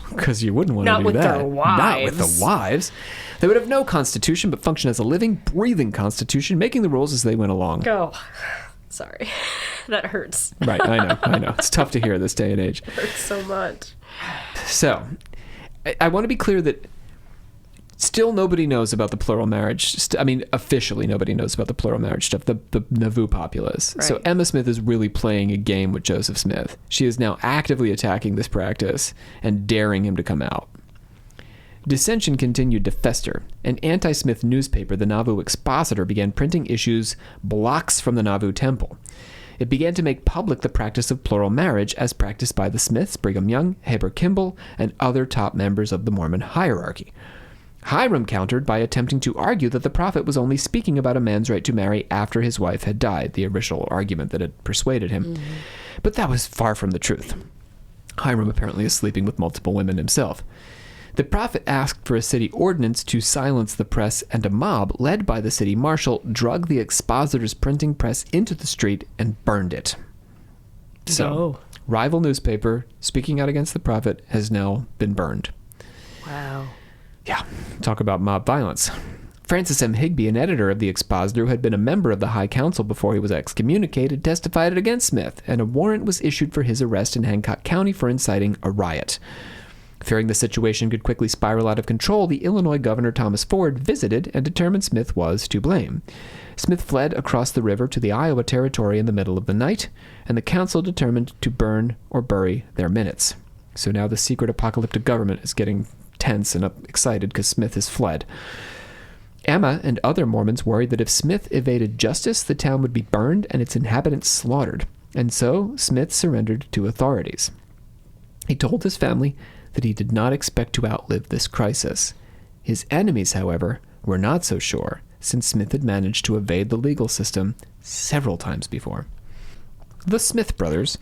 because you wouldn't want to do that. Not with their wives. Not with the wives. They would have no constitution, but function as a living, breathing constitution, making the rules as they went along. Go. Sorry. That hurts. Right, I know. It's tough to hear this day and age. It hurts so much. So, I want to be clear that still nobody knows about the plural marriage. Officially nobody knows about the plural marriage stuff, the Nauvoo populace. Right. So Emma Smith is really playing a game with Joseph Smith. She is now actively attacking this practice and daring him to come out. Dissension continued to fester. An anti-Smith newspaper, the Nauvoo Expositor, began printing issues blocks from the Nauvoo temple. It began to make public the practice of plural marriage as practiced by the Smiths, Brigham Young, Heber Kimball, and other top members of the Mormon hierarchy. Hiram countered by attempting to argue that the prophet was only speaking about a man's right to marry after his wife had died, the original argument that had persuaded him. Mm-hmm. But that was far from the truth. Hiram apparently is sleeping with multiple women himself. The prophet asked for a city ordinance to silence the press, and a mob, led by the city marshal, drug the expositor's printing press into the street and burned it. So, rival newspaper speaking out against the prophet has now been burned. Wow. Yeah, talk about mob violence. Francis M. Higbee, an editor of the Expositor who had been a member of the High Council before he was excommunicated, testified against Smith, and a warrant was issued for his arrest in Hancock County for inciting a riot. Fearing the situation could quickly spiral out of control, the Illinois Governor Thomas Ford visited and determined Smith was to blame. Smith fled across the river to the Iowa Territory in the middle of the night, and the council determined to burn or bury their minutes. So now the secret apocalyptic government is getting tense and excited because Smith has fled. Emma and other Mormons worried that if Smith evaded justice, the town would be burned and its inhabitants slaughtered, and so Smith surrendered to authorities. He told his family that he did not expect to outlive this crisis. His enemies, however, were not so sure, since Smith had managed to evade the legal system several times before. The Smith brothers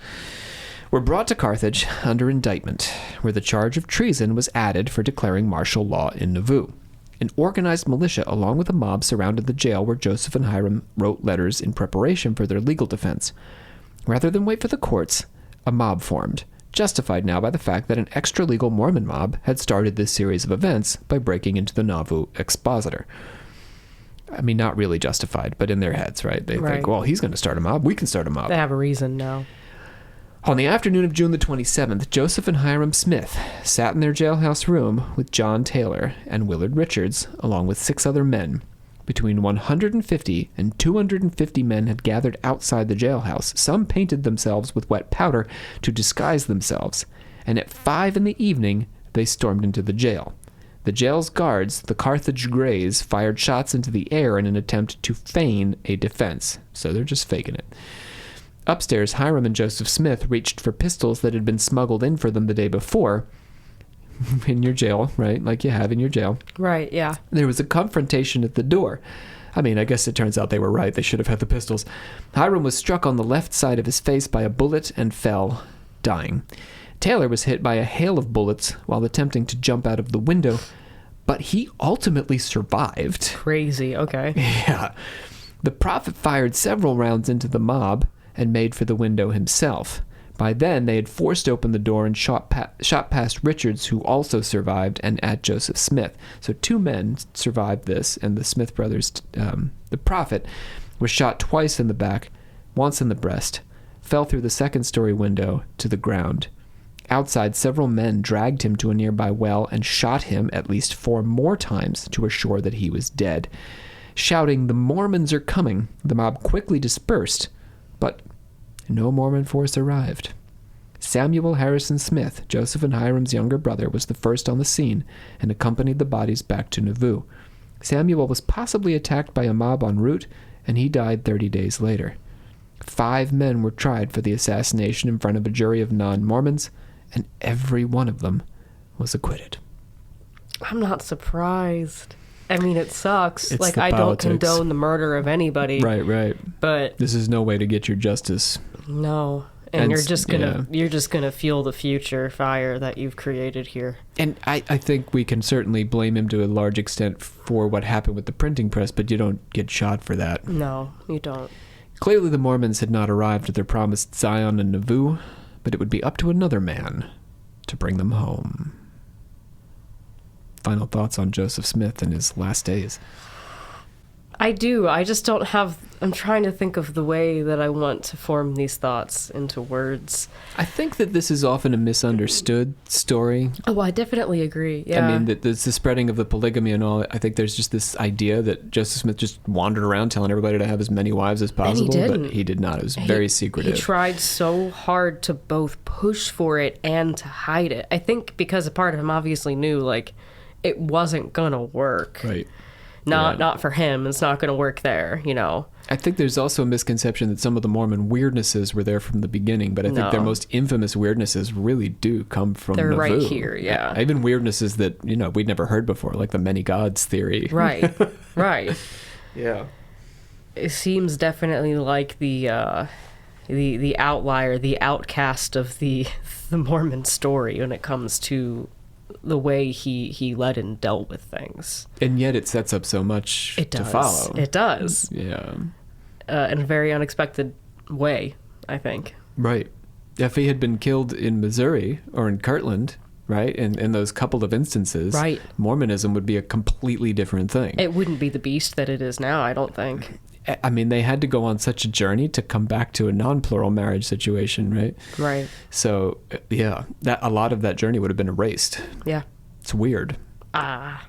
were brought to Carthage under indictment, where the charge of treason was added for declaring martial law in Nauvoo. An organized militia along with a mob surrounded the jail where Joseph and Hiram wrote letters in preparation for their legal defense. Rather than wait for the courts, a mob formed, justified now by the fact that an extra-legal Mormon mob had started this series of events by breaking into the Nauvoo Expositor. I mean, not really justified, but in their heads, right? They think, well, he's going to start a mob. We can start a mob. They have a reason now. On the afternoon of June the 27th, Joseph and Hiram Smith sat in their jailhouse room with John Taylor and Willard Richards, along with 6 other men. Between 150 and 250 men had gathered outside the jailhouse. Some painted themselves with wet powder to disguise themselves, and at 5 p.m, they stormed into the jail. The jail's guards, the Carthage Greys, fired shots into the air in an attempt to feign a defense. So they're just faking it. Upstairs, Hiram and Joseph Smith reached for pistols that had been smuggled in for them the day before. In your jail, right? Like you have in your jail. Right, yeah. There was a confrontation at the door. I mean, I guess it turns out they were right. They should have had the pistols. Hiram was struck on the left side of his face by a bullet and fell, dying. Taylor was hit by a hail of bullets while attempting to jump out of the window, but he ultimately survived. Crazy, okay. Yeah. The prophet fired several rounds into the mob and made for the window himself. By then, they had forced open the door and shot past Richards, who also survived, and at Joseph Smith. So 2 men survived this, and the Smith brothers, the prophet, was shot twice in the back, once in the breast, fell through the second-story window to the ground. Outside, several men dragged him to a nearby well and shot him at least 4 more times to assure that he was dead. Shouting, "The Mormons are coming," the mob quickly dispersed, but no Mormon force arrived. Samuel Harrison Smith, Joseph and Hiram's younger brother, was the first on the scene and accompanied the bodies back to Nauvoo. Samuel was possibly attacked by a mob en route, and he died 30 days later. 5 men were tried for the assassination in front of a jury of non-Mormons, and every one of them was acquitted. I'm not surprised. I mean, it sucks. It's like, the I don't politics. condone the murder of anybody. Right. But This is no way to get your justice. no. And you're just yeah. gonna feel the future fire that you've created here. And I think we can certainly blame him to a large extent for what happened with the printing press, but you don't get shot for that. No, you don't. Clearly the Mormons had not arrived at their promised Zion and Nauvoo, but it would be up to another man to bring them home. Final thoughts on Joseph Smith and his last days? I do. I just don't have... I'm trying to think of the way that I want to form these thoughts into words. I think that this is often a misunderstood story. Oh, I definitely agree. Yeah. I mean, that there's the spreading of the polygamy and all. I think there's just this idea that Joseph Smith just wandered around telling everybody to have as many wives as possible, but he did not. It was very secretive. He tried so hard to both push for it and to hide it. I think because a part of him obviously knew, like, it wasn't gonna work. Right. Not for him. It's not gonna work there, you know. I think there's also a misconception that some of the Mormon weirdnesses were there from the beginning, but I think their most infamous weirdnesses really do come from They're Nauvoo. right here, yeah. Even weirdnesses that, we'd never heard before, like the many gods theory. Right, right. Yeah. It seems definitely like the outlier, the outcast of the Mormon story when it comes to the way he led and dealt with things. And yet it sets up so much to follow. It does. Yeah. In a very unexpected way, I think. Right. If he had been killed in Missouri or in Kirtland, right, in those couple of instances, right, Mormonism would be a completely different thing. It wouldn't be the beast that it is now, I don't think. I mean, they had to go on such a journey to come back to a non-plural marriage situation, right? Right. So, yeah, a lot of that journey would have been erased. Yeah. It's weird. Yeah,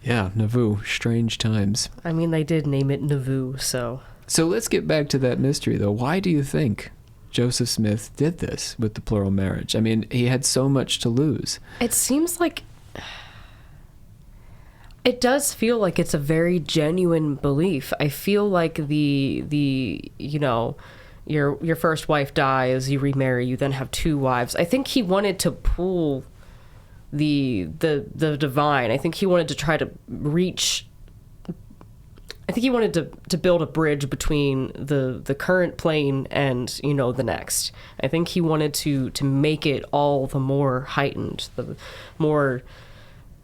Nauvoo, strange times. I mean, they did name it Nauvoo, so... So let's get back to that mystery, though. Why do you think Joseph Smith did this with the plural marriage? I mean, he had so much to lose. It seems like... It does feel like it's a very genuine belief. I feel like your first wife dies, you remarry, you then have two wives. I think he wanted to pull the divine. I think he wanted to try to reach... I think he wanted to build a bridge between the current plane and, the next. I think he wanted to make it all the more heightened, the more...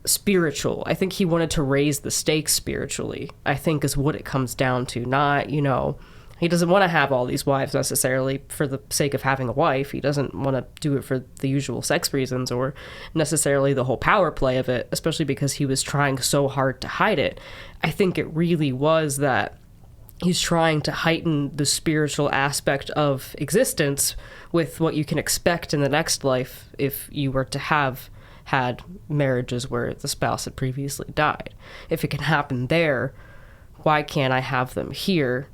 spiritual. I think he wanted to raise the stakes spiritually, I think, is what it comes down to. Not, he doesn't want to have all these wives necessarily for the sake of having a wife. He doesn't want to do it for the usual sex reasons or necessarily the whole power play of it, especially because he was trying so hard to hide it. I think it really was that he's trying to heighten the spiritual aspect of existence with what you can expect in the next life if you were to have had marriages where the spouse had previously died. If it can happen there, why can't I have them here?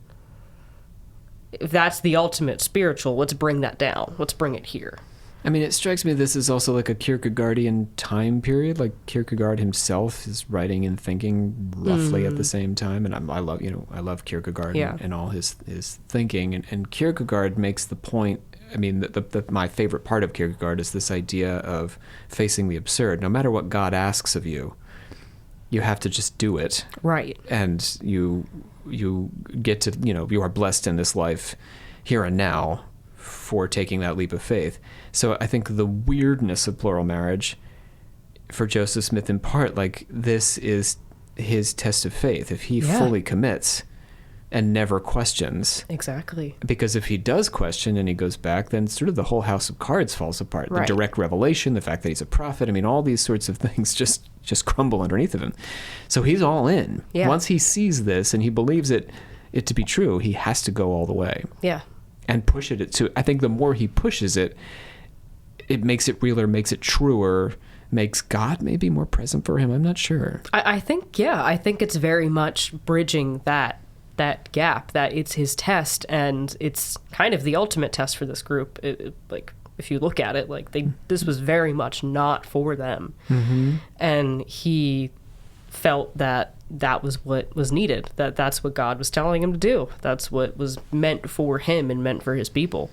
If that's the ultimate spiritual, let's bring that down. Let's bring it here. I mean, it strikes me this is also like a Kierkegaardian time period. Like Kierkegaard himself is writing and thinking roughly at the same time. And I love Kierkegaard and all his thinking. And Kierkegaard makes the point. I mean, my favorite part of Kierkegaard is this idea of facing the absurd. No matter what God asks of you, you have to just do it. Right. And you get to, you are blessed in this life here and now for taking that leap of faith. So I think the weirdness of plural marriage for Joseph Smith, in part, like, this is his test of faith. If he fully commits and never questions. Exactly. Because if he does question and he goes back, then sort of the whole house of cards falls apart. Right. The direct revelation, the fact that he's a prophet, I mean, all these sorts of things just crumble underneath of him. So he's all in. Yeah. Once he sees this and he believes it to be true, he has to go all the way. Yeah. And push it to, I think the more he pushes it, it makes it realer, makes it truer, makes God maybe more present for him. I'm not sure. I think it's very much bridging that gap, that it's his test, and it's kind of the ultimate test for this group. Like, if you look at it, like, this was very much not for them. Mm-hmm. And he felt that was what was needed, that's what God was telling him to do. That's what was meant for him and meant for his people.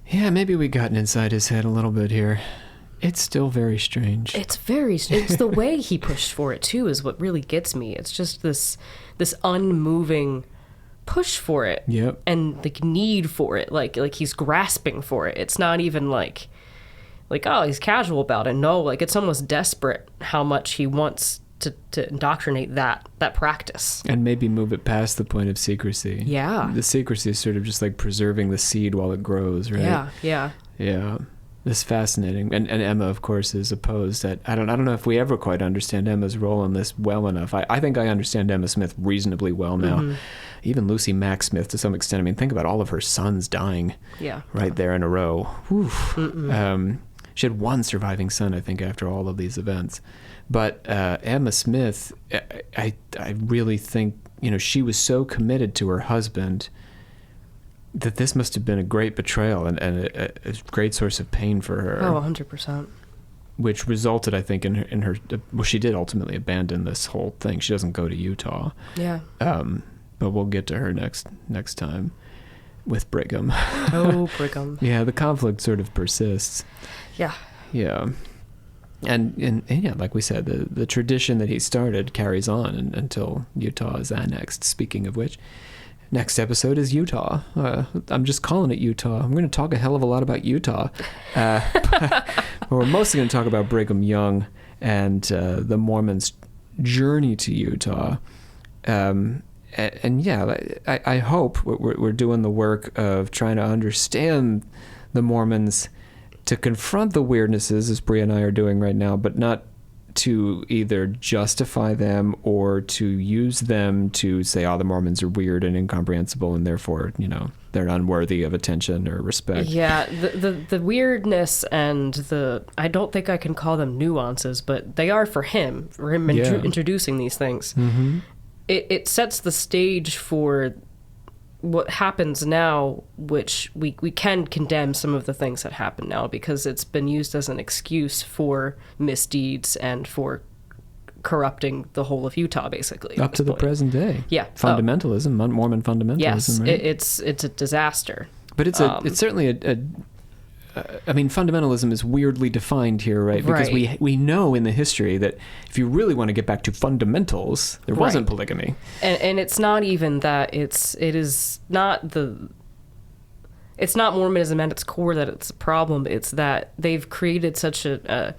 Yeah, maybe we gotten inside his head a little bit here. It's still very strange. It's the way he pushed for it too is what really gets me. It's just this unmoving push for it. Yep. And the need for it, like he's grasping for it. It's not even like oh, he's casual about it. No, like it's almost desperate how much he wants to indoctrinate that practice. And maybe move it past the point of secrecy. Yeah. The secrecy is sort of just like preserving the seed while it grows, right? Yeah. This is fascinating. And Emma, of course, is opposed. I don't know if we ever quite understand Emma's role in this well enough. I think I understand Emma Smith reasonably well now. Mm-hmm. Even Lucy Mack Smith to some extent. I mean, think about all of her sons dying right there in a row. She had one surviving son, I think, after all of these events. But Emma Smith, I really think, she was so committed to her husband that this must have been a great betrayal and a great source of pain for her. Oh, 100%. Which resulted, I think, in her. Well, she did ultimately abandon this whole thing. She doesn't go to Utah. Yeah. But we'll get to her next time with Brigham. Oh, Brigham. Yeah, the conflict sort of persists. Yeah. Yeah. And yeah, like we said, the tradition that he started carries on until Utah is annexed. Speaking of which, next episode is Utah. I'm just calling it Utah. I'm going to talk a hell of a lot about Utah. But we're mostly going to talk about Brigham Young and the Mormons' journey to Utah. And yeah, I hope we're doing the work of trying to understand the Mormons, to confront the weirdnesses, as Bria and I are doing right now, but not to either justify them or to use them to say, the Mormons are weird and incomprehensible and therefore, they're unworthy of attention or respect. Yeah, the weirdness and I don't think I can call them nuances, but they are for him introducing these things. Mm-hmm. It sets the stage for what happens now, which we can condemn some of the things that happen now because it's been used as an excuse for misdeeds and for corrupting the whhole of Utah, basically. Up to the present day. Yeah. Fundamentalism, Mormon fundamentalism, yes, right? It's a disaster. But it's certainly fundamentalism is weirdly defined here, right? Because we know in the history that if you really want to get back to fundamentals, there wasn't polygamy. And it's not even that it's not Mormonism at its core that it's a problem. It's that they've created such a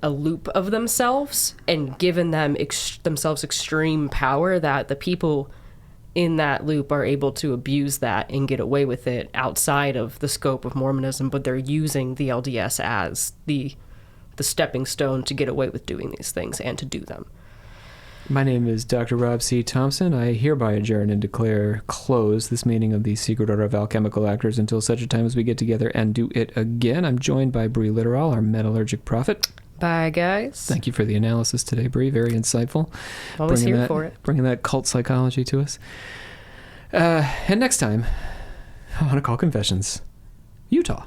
loop of themselves and given themselves extreme power that the people in that loop are able to abuse that and get away with it outside of the scope of Mormonism, but they're using the LDS as the stepping stone to get away with doing these things and to do them. My name is Dr. Rob C. Thompson. I hereby adjourn and declare closed this meeting of the Secret Order of Alchemical Actors until such a time as we get together and do it again. I'm joined by Brie Littoral, our metallurgic prophet. Bye, guys. Thank you for the analysis today, Brie. Very insightful. Always here for it. Bringing that cult psychology to us. And next time, I want to call Confessions, Utah.